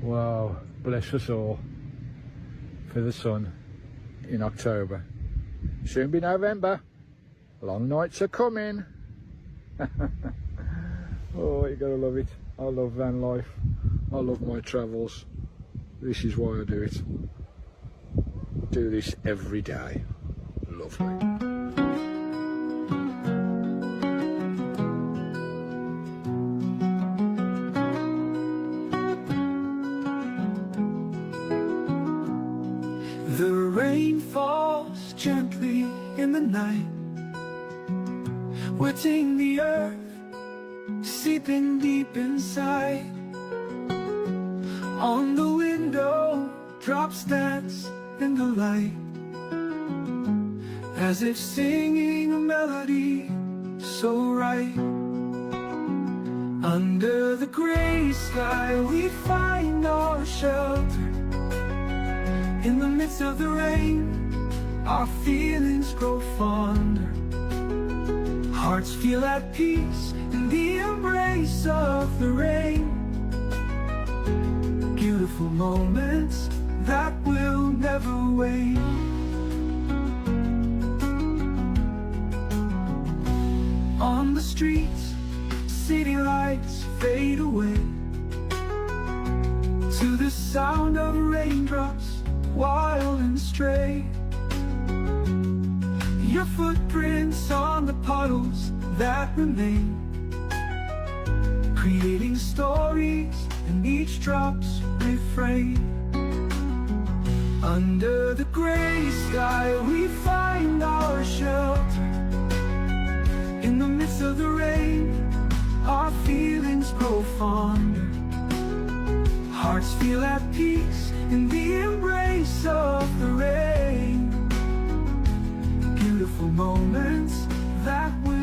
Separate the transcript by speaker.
Speaker 1: Wow, bless us all for the sun in October. Soon be November. Long nights are coming. Oh, you gotta love it. I love van life. I love my travels. This is why I do it. Do this every day. Lovely.
Speaker 2: The rain falls gently in the night, wetting the earth, seeping deep inside. On the window, drops dance in the light, as if singing a melody so right. Under the gray sky we find our shelter. In the midst of the rain, our feelings grow fonder. Hearts feel at peace in the embrace of the rain. Beautiful moments that will never wane. On the streets, city lights fade away to the sound of raindrops, wild and stray. Your footprints on the puddles that remain, creating stories in each drop's refrain. Under the gray sky we find our shelter. In the midst of the rain, our feelings grow fonder. Hearts feel at peace in the embrace of the rain. Beautiful moments that will